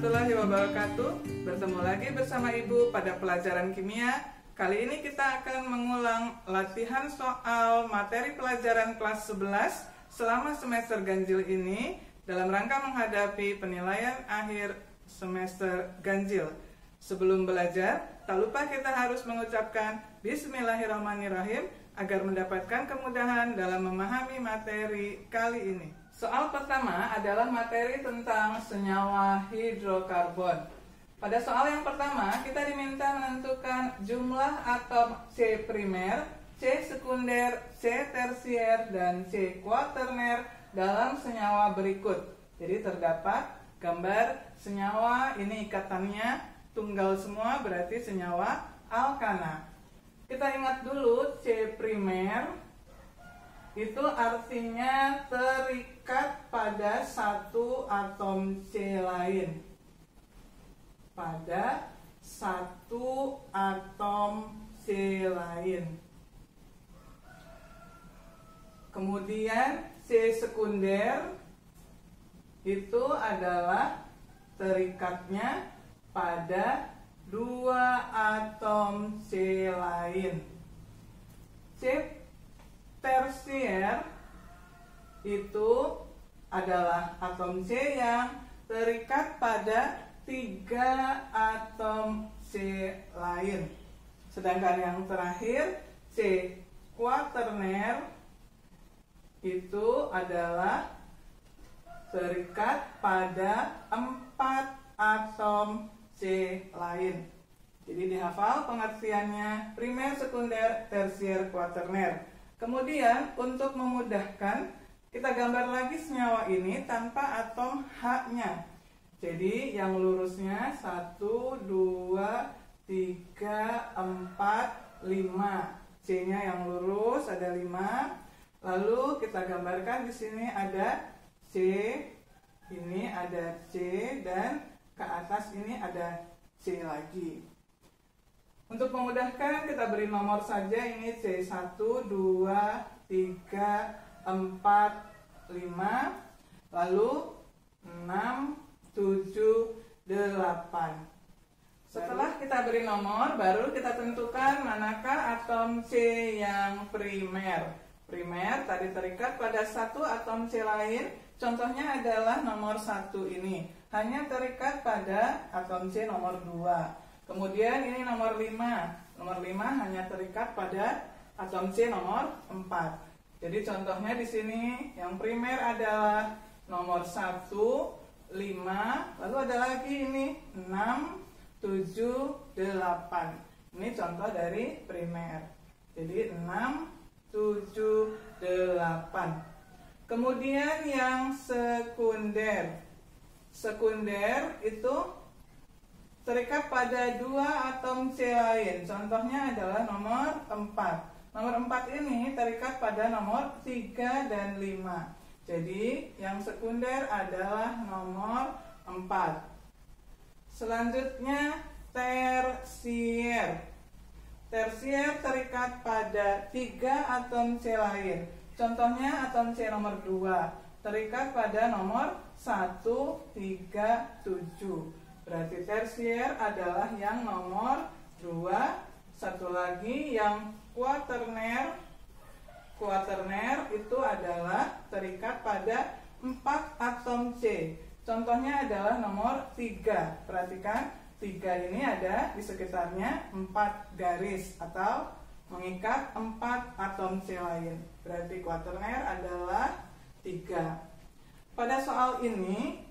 warahmatullahi wabarakatuh. Bertemu lagi bersama Ibu pada pelajaran kimia. Kali ini kita akan mengulang latihan soal materi pelajaran kelas 11 selama semester ganjil ini dalam rangka menghadapi penilaian akhir semester ganjil. Sebelum belajar, tak lupa kita harus mengucapkan Bismillahirrahmanirrahim agar mendapatkan kemudahan dalam memahami materi kali ini. Soal pertama adalah materi tentang senyawa hidrokarbon. Pada soal yang pertama, kita diminta menentukan jumlah atom C primer, C sekunder, C tersier, dan C kuaterner dalam senyawa berikut. Jadi terdapat gambar senyawa, ini ikatannya tunggal semua, berarti senyawa alkana. Kita ingat dulu C primer itu artinya terikat pada satu atom C lain. Pada satu atom C lain. Kemudian C sekunder itu adalah terikatnya pada dua atom C lain. C tersier itu adalah atom C yang terikat pada tiga atom C lain. Sedangkan yang terakhir C kuaterner itu adalah terikat pada 4 atom C lain. Jadi dihafal pengertiannya primer, sekunder, tersier, kuaterner. Kemudian untuk memudahkan, kita gambar lagi senyawa ini tanpa atom H-nya. Jadi yang lurusnya 1, 2, 3, 4, 5. C-nya yang lurus ada 5. Lalu kita gambarkan di sini ada C, ini ada C, dan ke atas ini ada C lagi. Untuk memudahkan kita beri nomor saja, ini C1, 2, 3, 4, 5, lalu 6, 7, 8. Setelah kita beri nomor, baru kita tentukan manakah atom C yang primer. Primer tadi terikat pada satu atom C lain, contohnya adalah nomor 1 ini. Hanya terikat pada atom C nomor 2. Kemudian ini nomor 5. Nomor 5 hanya terikat pada atom C nomor 4. Jadi contohnya di sini yang primer adalah nomor 1, 5, lalu ada lagi ini 6, 7, 8. Ini contoh dari primer. Jadi 6, 7, 8. Kemudian yang sekunder. Sekunder itu terikat pada dua atom C lain. Contohnya adalah nomor 4. Nomor 4 ini terikat pada nomor 3 dan 5. Jadi yang sekunder adalah nomor 4. Selanjutnya tersier. Tersier terikat pada 3 atom C lain. Contohnya atom C nomor 2 terikat pada nomor 1, 3, 7. Berarti tersier adalah yang nomor 2. Satu lagi yang kuaterner. Kuaterner itu adalah terikat pada 4 atom C. Contohnya adalah nomor 3. Perhatikan 3 ini ada di sekitarnya 4 garis atau mengikat 4 atom C lain. Berarti kuaterner adalah 3. Pada soal ini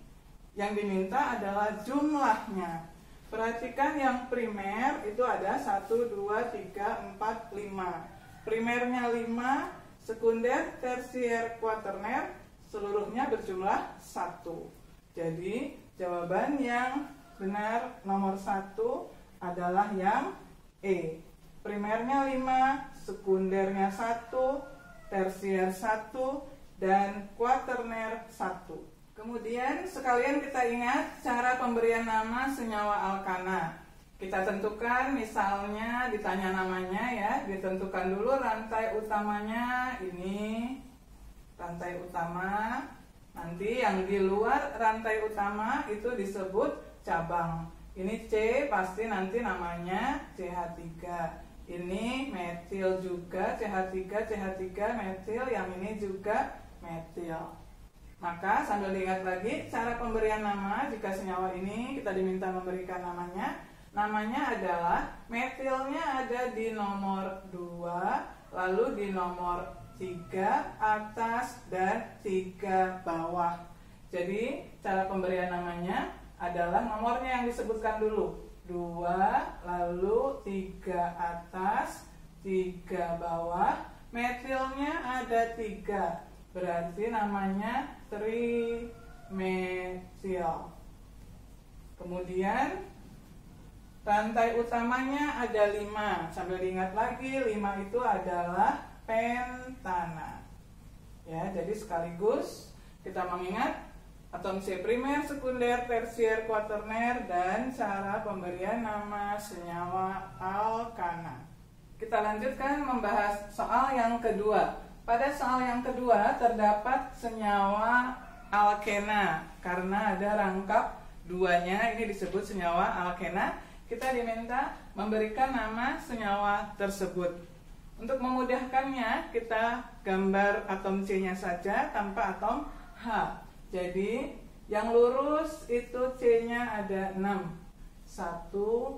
yang diminta adalah jumlahnya. Perhatikan yang primer itu ada 1, 2, 3, 4, 5. Primernya 5, sekunder, tersier, kuaterner seluruhnya berjumlah 1. Jadi jawaban yang benar nomor 1 adalah yang E. Primernya 5, sekundernya 1, tersier 1, dan kuaterner 1. Kemudian sekalian kita ingat cara pemberian nama senyawa alkana. Kita tentukan, misalnya ditanya namanya ya, ditentukan dulu rantai utamanya, ini rantai utama. Nanti yang di luar rantai utama itu disebut cabang. Ini C pasti nanti namanya CH3. Ini metil juga, CH3 metil, yang ini juga metil. Maka sambil diingat lagi cara pemberian nama jika senyawa ini kita diminta memberikan namanya. Namanya adalah metilnya ada di nomor 2, lalu di nomor 3 atas dan 3 bawah. Jadi cara pemberian namanya adalah nomornya yang disebutkan dulu, 2, lalu 3 atas, 3 bawah. Metilnya ada 3, berarti namanya trimetil. Kemudian rantai utamanya ada 5. Sambil diingat lagi, 5 itu adalah pentana. Ya, jadi sekaligus kita mengingat atom C primer, sekunder, tersier, kuaterner, dan cara pemberian nama senyawa alkana. Kita lanjutkan membahas soal yang kedua. Pada soal yang kedua terdapat senyawa alkena. Karena ada rangkap 2-nya, ini disebut senyawa alkena. Kita diminta memberikan nama senyawa tersebut. Untuk memudahkannya, kita gambar atom C-nya saja tanpa atom H. Jadi yang lurus itu C-nya ada 6. 1, 2,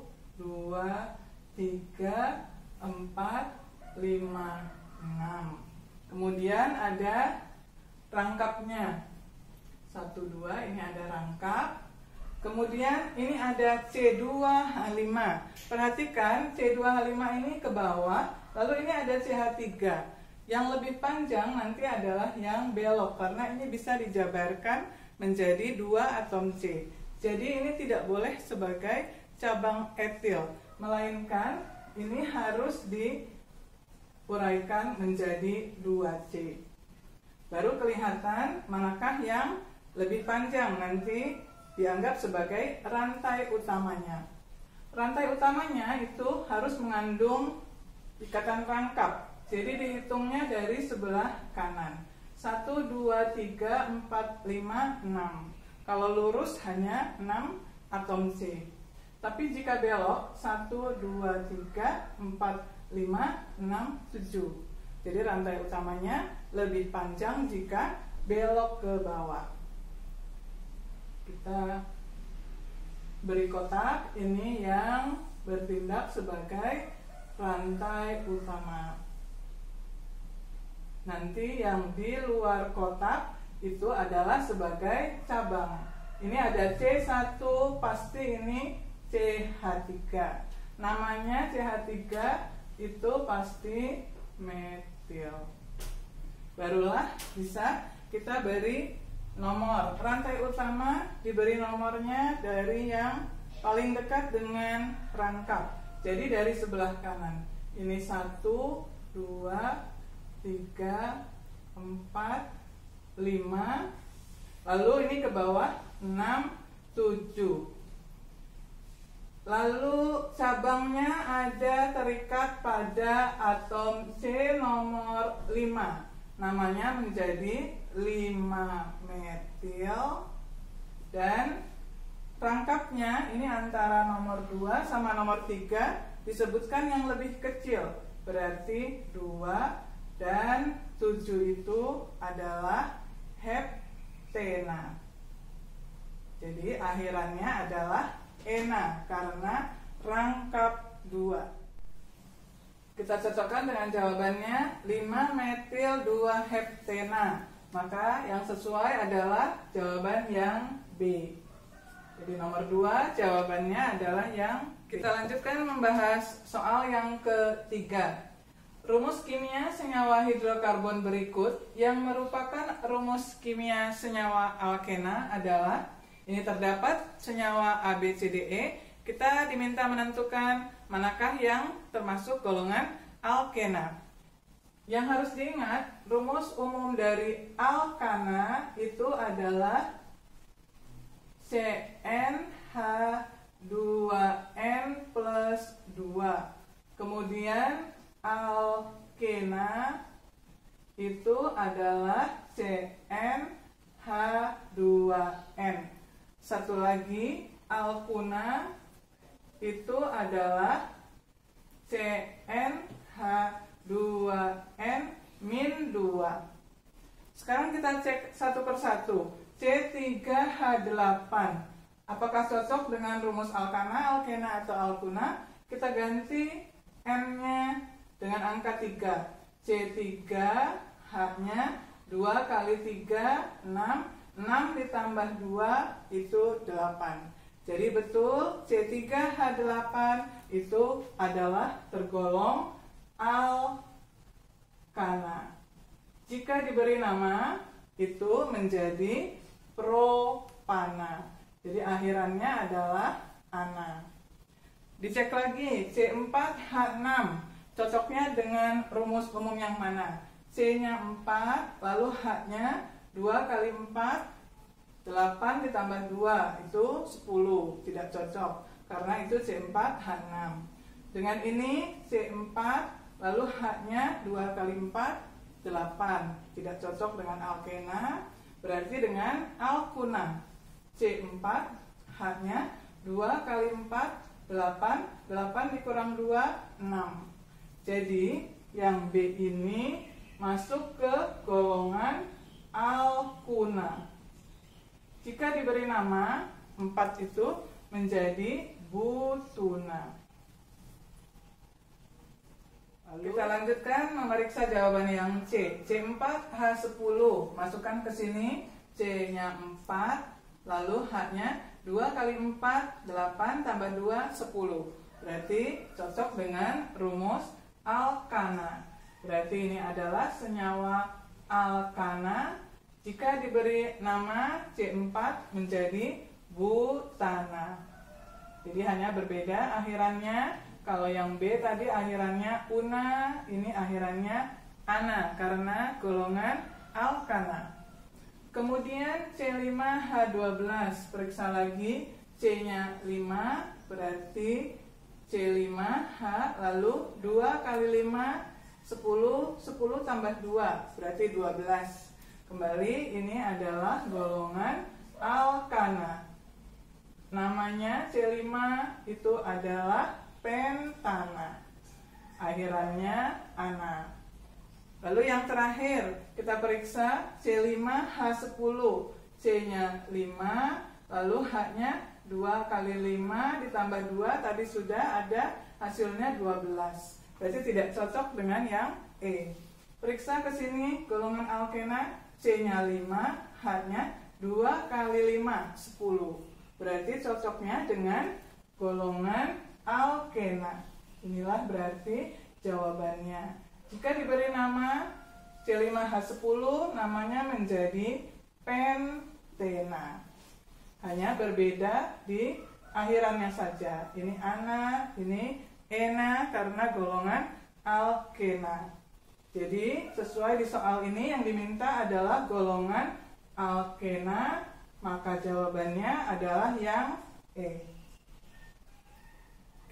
3, 4, 5, 6. Kemudian ada rangkapnya. 1, 2, ini ada rangkap. Kemudian ini ada C2H5. Perhatikan C2H5 ini ke bawah, lalu ini ada CH3. Yang lebih panjang nanti adalah yang belok, karena ini bisa dijabarkan menjadi 2 atom C. Jadi ini tidak boleh sebagai cabang etil, melainkan ini harus diuraikan menjadi 2C. Baru kelihatan manakah yang lebih panjang, nanti dianggap sebagai rantai utamanya. Rantai utamanya itu harus mengandung ikatan rangkap. Jadi dihitungnya dari sebelah kanan. 1, 2, 3, 4, 5, 6. Kalau lurus hanya 6 atom C. Tapi jika belok 1, 2, 3, 4, 5, 6, 7. Jadi rantai utamanya lebih panjang jika belok ke bawah. Kita beri kotak, ini yang bertindak sebagai rantai utama. Nanti yang di luar kotak itu adalah sebagai cabang. Ini ada C1, pasti ini CH3. Namanya CH3 itu pasti metil. Barulah bisa kita beri nomor. Rantai utama diberi nomornya dari yang paling dekat dengan rangkap. Jadi dari sebelah kanan. Ini 1, 2, 3, 4, 5. Lalu ini ke bawah 6, 7. Lalu cabangnya ada terikat pada atom C nomor 5. Namanya menjadi 5 metil. Dan rangkapnya ini antara nomor 2 sama nomor 3 disebutkan yang lebih kecil. Berarti 2 dan 7 itu adalah heptena. Jadi akhirannya adalah ena karena rangkap 2. Kita cocokkan dengan jawabannya 5 metil 2 heptena. Maka yang sesuai adalah jawaban yang B. Jadi nomor 2 jawabannya adalah yang B. Kita lanjutkan membahas soal yang ketiga. Rumus kimia senyawa hidrokarbon berikut yang merupakan rumus kimia senyawa alkena adalah, ini terdapat senyawa ABCDE. Kita diminta menentukan manakah yang termasuk golongan alkena. Yang harus diingat, rumus umum dari alkana itu adalah CnH2n plus 2. Kemudian alkena itu adalah CnH2n. Satu lagi, alkuna itu adalah CnH2n-2. Sekarang kita cek satu persatu. C3H8 apakah cocok dengan rumus alkana, alkena, atau alkuna? Kita ganti N-nya dengan angka 3. C3H-nya 2 kali 3, 6. 6 ditambah 2 itu 8. Jadi betul C3H8 itu adalah tergolong alkana. Jika diberi nama itu menjadi propana. Jadi akhirannya adalah ana. Dicek lagi C4H6 cocoknya dengan rumus umum yang mana? C-nya 4 lalu H-nya 2 kali 4, 8 ditambah 2 itu 10, tidak cocok karena itu C4H6. Dengan ini C4 lalu H-nya 2 kali 4, 8, tidak cocok dengan alkena, berarti dengan alkuna. C4 H-nya 2 kali 4, 8, 8 dikurang 2, 6. Jadi yang B ini masuk ke golongan alkuna. Jika diberi nama 4 itu menjadi butuna. Lalu kita lanjutkan memeriksa jawaban yang C. C4H10 masukkan ke sini. C-nya 4 lalu H-nya 2 kali 4, 8 tambah 2, 10. Berarti cocok dengan rumus alkana. Berarti ini adalah senyawa alkana. Jika diberi nama C4 menjadi butana. Jadi hanya berbeda akhirannya. Kalau yang B tadi akhirannya una, ini akhirannya ana karena golongan alkana. Kemudian C5H12, periksa lagi. C-nya 5 berarti C5H lalu 2 kali 5 10, 10 tambah 2 berarti 12. Kembali ini adalah golongan alkana. Namanya C5 itu adalah pentana. Akhirannya ana. Lalu yang terakhir kita periksa C5H10. C-nya 5 lalu H-nya 2 kali 5 ditambah 2 tadi sudah ada hasilnya 12. Berarti tidak cocok dengan yang E. Periksa ke sini golongan alkena. C-nya 5, H-nya 2 kali 5, 10. Berarti cocoknya dengan golongan alkena. Inilah berarti jawabannya. Jika diberi nama C5H10, namanya menjadi pentena. Hanya berbeda di akhirannya saja. Ini ana, ini ena karena golongan alkena. Jadi sesuai di soal ini yang diminta adalah golongan alkena, maka jawabannya adalah yang E.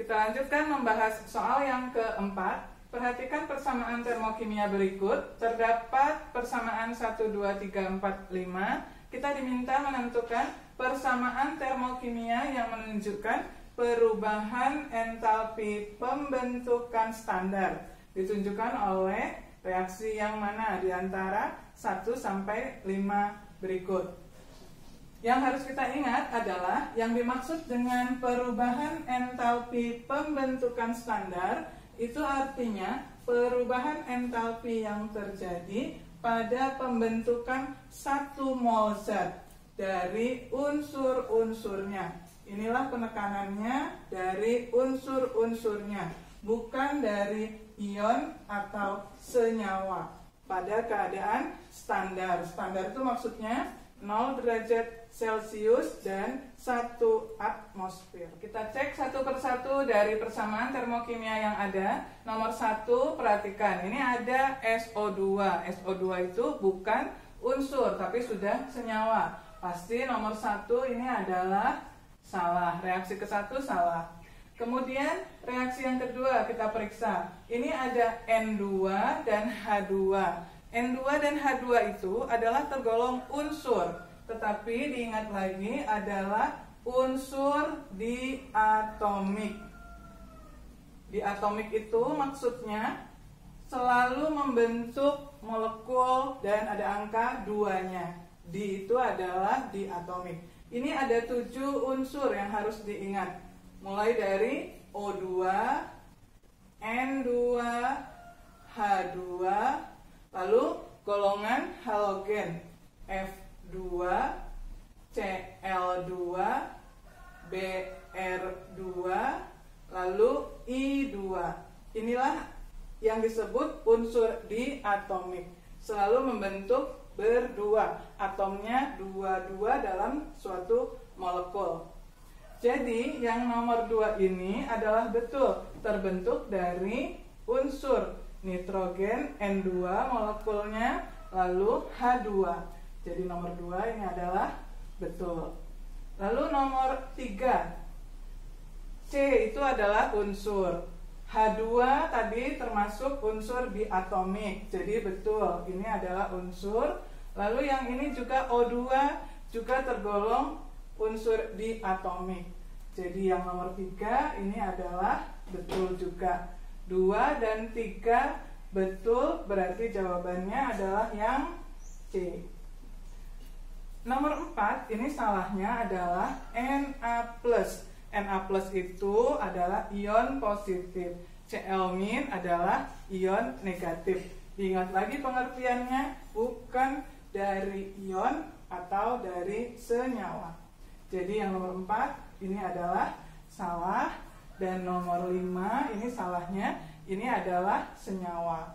Kita lanjutkan membahas soal yang keempat. Perhatikan persamaan termokimia berikut. Terdapat persamaan 1, 2, 3, 4, 5. Kita diminta menentukan persamaan termokimia yang menunjukkan perubahan entalpi pembentukan standar. Ditunjukkan oleh reaksi yang mana di antara 1 sampai 5 berikut. Yang harus kita ingat adalah yang dimaksud dengan perubahan entalpi pembentukan standar itu artinya perubahan entalpi yang terjadi pada pembentukan 1 mol zat dari unsur-unsurnya. Inilah penekanannya dari unsur-unsurnya, bukan dari ion atau senyawa pada keadaan standar. Standar itu maksudnya 0 derajat Celcius dan 1 atmosfer. Kita cek satu persatu dari persamaan termokimia yang ada. Nomor 1, perhatikan, ini ada SO2. SO2 itu bukan unsur tapi sudah senyawa. Pasti nomor 1 ini adalah salah. Reaksi ke 1 salah. Kemudian reaksi yang kedua kita periksa. Ini ada N2 dan H2. N2 dan H2 itu adalah tergolong unsur, tetapi diingat lagi adalah unsur diatomik. Diatomik itu maksudnya selalu membentuk molekul dan ada angka 2-nya. Di itu adalah diatomik. Ini ada 7 unsur yang harus diingat. Mulai dari O2, N2, H2, lalu golongan halogen F2, Cl2, Br2, lalu I2. Inilah yang disebut unsur diatomik, selalu membentuk berdua, atomnya dua-dua dalam suatu molekul. Jadi yang nomor 2 ini adalah betul terbentuk dari unsur nitrogen N2 molekulnya, lalu H2. Jadi nomor 2 ini adalah betul. Lalu nomor 3, C itu adalah unsur. H2 tadi termasuk unsur diatomik, jadi betul, ini adalah unsur. Lalu yang ini juga O2 juga tergolong unsur diatomik. Jadi yang nomor 3 ini adalah betul juga. 2 dan 3 betul, berarti jawabannya adalah yang C. Nomor 4 ini salahnya adalah Na+. Na+ itu adalah ion positif, Cl- adalah ion negatif. Diingat lagi pengertiannya, bukan dari ion atau dari senyawa. Jadi yang nomor 4 ini adalah salah, dan nomor 5 ini salahnya, ini adalah senyawa.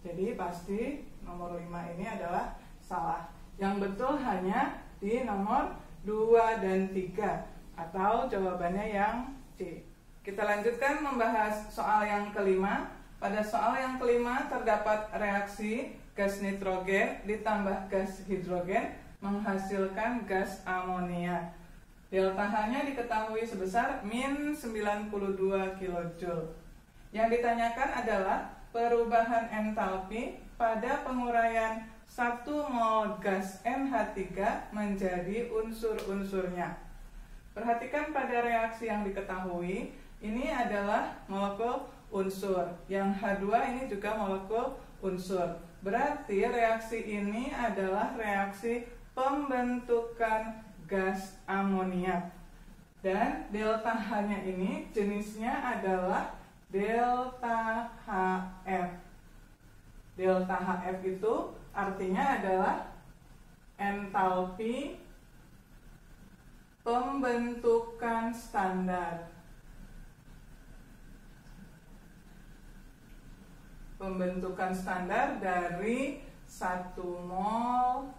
Jadi pasti nomor 5 ini adalah salah. Yang betul hanya di nomor 2 dan 3, atau jawabannya yang C. Kita lanjutkan membahas soal yang kelima. Pada soal yang kelima terdapat reaksi gas nitrogen ditambah gas hidrogen menghasilkan gas amonia. Delta H-nya diketahui sebesar min 92 kJ. Yang ditanyakan adalah perubahan entalpi pada penguraian 1 mol gas NH3 menjadi unsur-unsurnya. Perhatikan pada reaksi yang diketahui, ini adalah molekul unsur. Yang H2 ini juga molekul unsur. Berarti reaksi ini adalah reaksi pembentukan gas amoniak. Dan delta H-nya ini jenisnya adalah delta HF. Delta HF itu artinya adalah entalpi pembentukan standar. Pembentukan standar dari 1 mol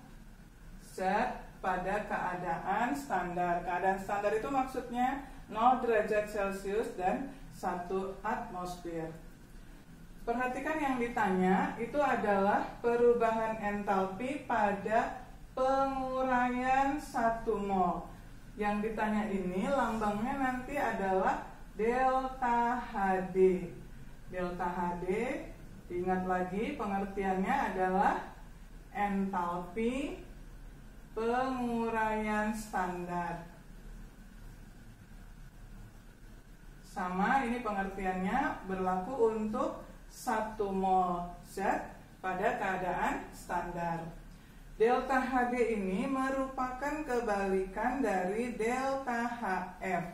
zat pada keadaan standar. Keadaan standar itu maksudnya 0 derajat Celcius dan 1 atmosfer. Perhatikan yang ditanya itu adalah perubahan entalpi pada penguraian 1 mol. Yang ditanya ini lambangnya nanti adalah delta HD. Delta HD, ingat lagi pengertiannya adalah entalpi penguraian standar. Sama, ini pengertiannya berlaku untuk 1 mol zat pada keadaan standar. Delta HD ini merupakan kebalikan dari delta HF.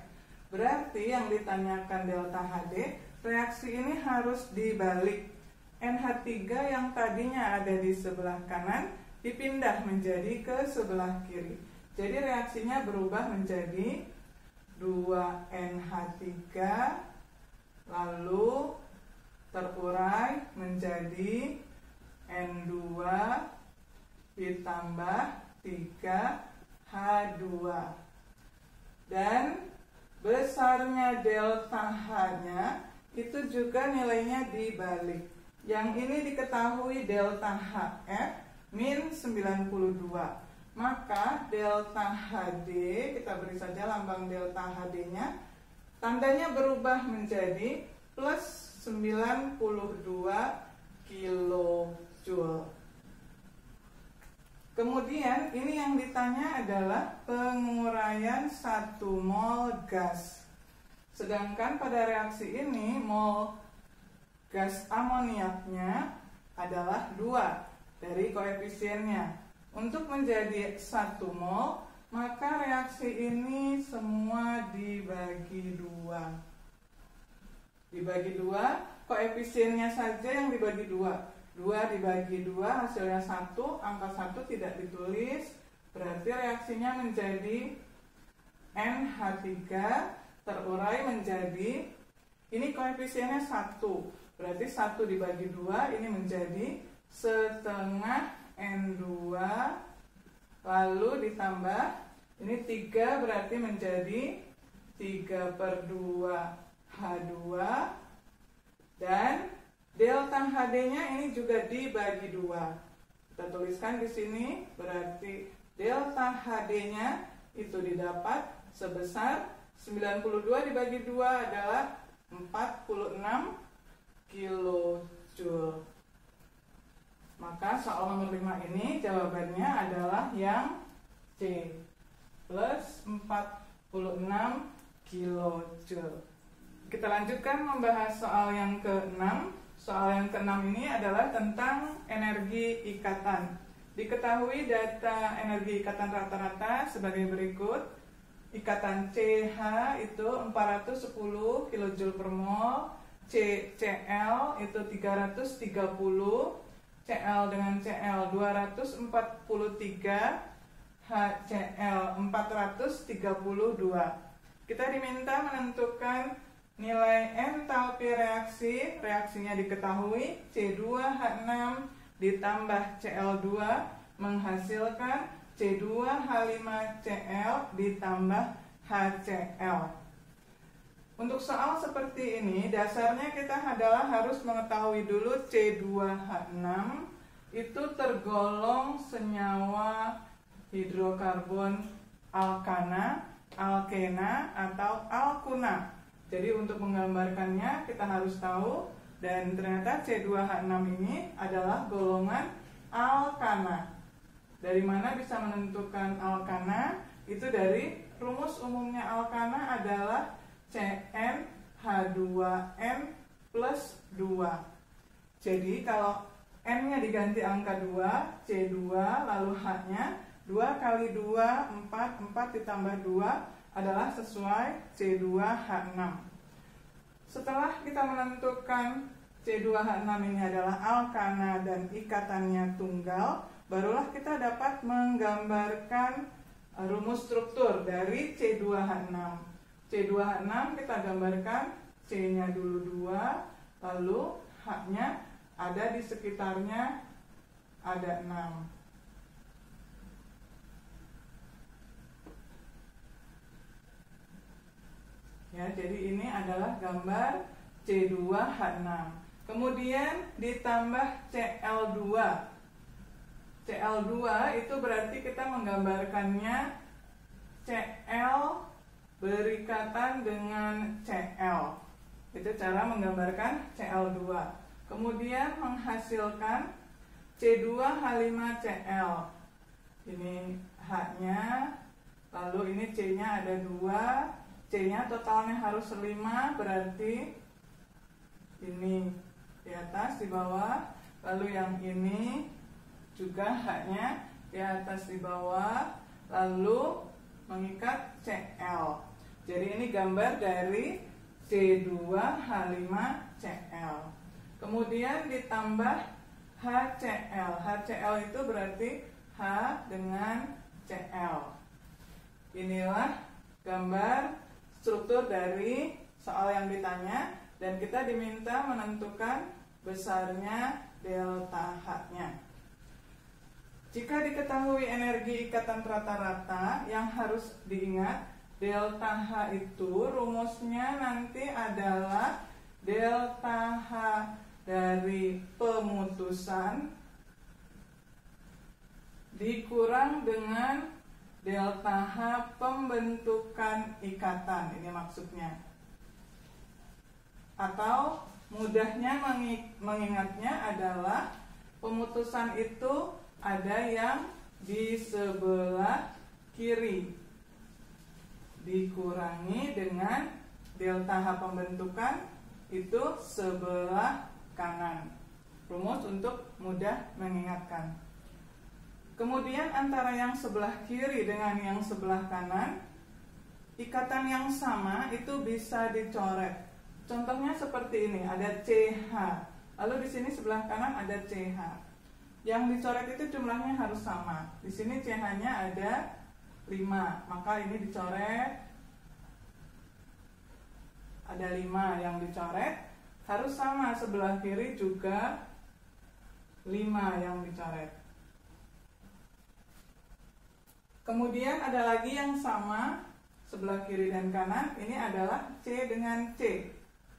Berarti yang ditanyakan delta HD, reaksi ini harus dibalik. NH3 yang tadinya ada di sebelah kanan dipindah menjadi ke sebelah kiri. Jadi reaksinya berubah menjadi 2NH3 lalu terurai menjadi N2 ditambah 3H2. Dan besarnya delta H-nya itu juga nilainya dibalik. Yang ini diketahui delta HF min 92. Maka delta HD, kita beri saja lambang delta HD-nya, tandanya berubah menjadi plus 92 kilojoule. Kemudian ini yang ditanya adalah penguraian 1 mol gas. Sedangkan pada reaksi ini mol gas amoniaknya adalah 2 dari koefisiennya. Untuk menjadi 1 mol, maka reaksi ini semua dibagi 2. Dibagi 2, koefisiennya saja yang dibagi 2. 2 dibagi 2 hasilnya 1, angka 1 tidak ditulis, berarti reaksinya menjadi NH3 terurai menjadi, ini koefisiennya 1, berarti 1 dibagi 2 ini menjadi setengah N2, lalu ditambah, ini 3 berarti menjadi 3/2 H2, dan delta HD-nya ini juga dibagi 2. Kita tuliskan di sini, berarti delta HD-nya itu didapat sebesar 92 dibagi 2 adalah 46 kilojoule. Maka soal nomor 5 ini jawabannya adalah yang C, plus 46 kilojoule. Kita lanjutkan membahas soal yang ke-6. Soal yang ke-6 ini adalah tentang energi ikatan. Diketahui data energi ikatan rata-rata sebagai berikut. Ikatan CH itu 410 kJ per mol, CL itu 330, CL dengan CL 243, HCl 432. Kita diminta menentukan nilai entalpi reaksi. Reaksinya diketahui, C2H6 ditambah Cl2 menghasilkan C2H5Cl ditambah HCl. Untuk soal seperti ini, dasarnya kita adalah harus mengetahui dulu C2H6 itu tergolong senyawa hidrokarbon alkana, alkena, atau alkuna. Jadi untuk menggambarkannya kita harus tahu, dan ternyata C2H6 ini adalah golongan alkana. Dari mana bisa menentukan alkana? Itu dari rumus umumnya alkana adalah CnH2n plus 2. Jadi kalau N-nya diganti angka 2, C2, lalu H-nya 2 kali 2, 4, 4 ditambah 2 adalah sesuai C2H6. Setelah kita menentukan C2H6 ini adalah alkana dan ikatannya tunggal, barulah kita dapat menggambarkan rumus struktur dari C2H6. C2H6 kita gambarkan, C-nya dulu 2, lalu H-nya ada di sekitarnya ada 6. Ya, jadi ini adalah gambar C2H6. Kemudian ditambah Cl2. Cl2 itu berarti kita menggambarkannya Cl berikatan dengan Cl. Itu cara menggambarkan Cl2. Kemudian menghasilkan C2H5Cl. Ini H-nya, lalu ini C-nya ada 2. C-nya totalnya harus 5, berarti ini di atas, di bawah. Lalu yang ini juga H-nya di atas, di bawah. Lalu mengikat Cl. Jadi ini gambar dari C2H5Cl. Kemudian ditambah HCl. HCl itu berarti H dengan Cl. Inilah gambar struktur dari soal yang ditanya, dan kita diminta menentukan besarnya delta H-nya. Jika diketahui energi ikatan rata-rata, yang harus diingat, delta H itu rumusnya nanti adalah delta H dari pemutusan dikurang dengan delta H pembentukan ikatan. Ini maksudnya. Atau mudahnya mengingatnya adalah pemutusan itu ada yang di sebelah kiri dikurangi dengan delta H pembentukan itu sebelah kanan. Rumus untuk mudah mengingatkan. Kemudian antara yang sebelah kiri dengan yang sebelah kanan, ikatan yang sama itu bisa dicoret. Contohnya seperti ini, ada CH. Lalu di sini sebelah kanan ada CH. Yang dicoret itu jumlahnya harus sama. Di sini CH-nya ada 5, maka ini dicoret. Ada 5 yang dicoret, harus sama sebelah kiri juga 5 yang dicoret. Kemudian ada lagi yang sama sebelah kiri dan kanan, ini adalah C dengan C,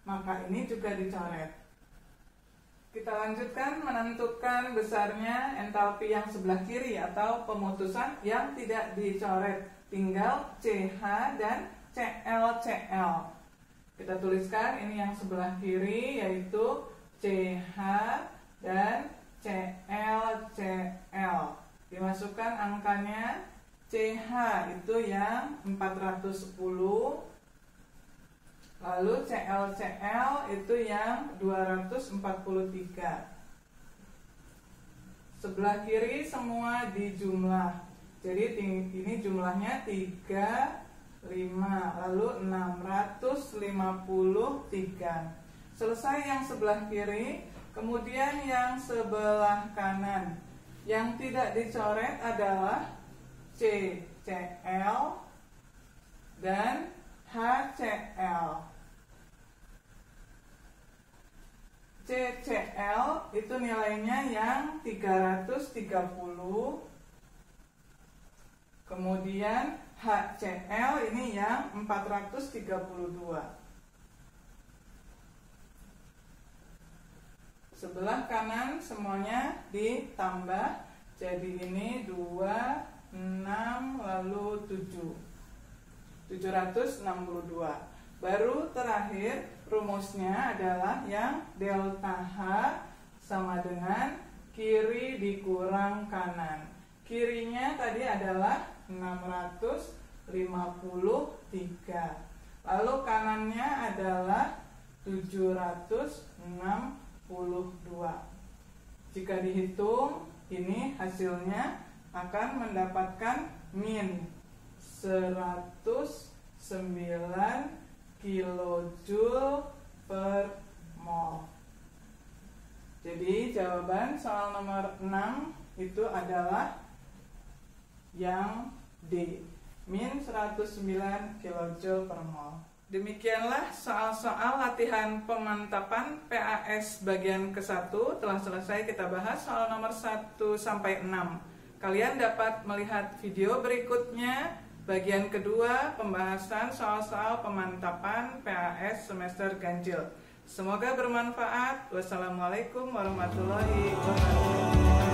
maka ini juga dicoret. Kita lanjutkan menentukan besarnya entalpi yang sebelah kiri atau pemutusan yang tidak dicoret. Tinggal CH dan CL. Kita tuliskan ini yang sebelah kiri yaitu CH dan CL. Dimasukkan angkanya, CH itu yang 410, lalu CL itu yang 243. Sebelah kiri semua dijumlah. Jadi ini jumlahnya 35, lalu 653. Selesai yang sebelah kiri, kemudian yang sebelah kanan. Yang tidak dicoret adalah CCL dan HCL. CCL itu nilainya yang 330. Kemudian HCL ini yang 432. Sebelah kanan semuanya ditambah. Jadi ini 2, 6, lalu 7. 762. Baru terakhir rumusnya adalah yang delta H sama dengan kiri dikurang kanan. Kirinya tadi adalah 653. Lalu kanannya adalah 762. Jika dihitung, ini hasilnya akan mendapatkan min 109 kilojoule per mol. Jadi jawaban soal nomor 6 itu adalah yang D, min 109 kilojoule per mol. Demikianlah soal-soal latihan pemantapan PAS bagian ke-1 telah selesai kita bahas soal nomor 1 sampai 6. Kalian dapat melihat video berikutnya bagian kedua pembahasan soal-soal pemantapan PAS semester ganjil. Semoga bermanfaat. Wassalamualaikum warahmatullahi wabarakatuh.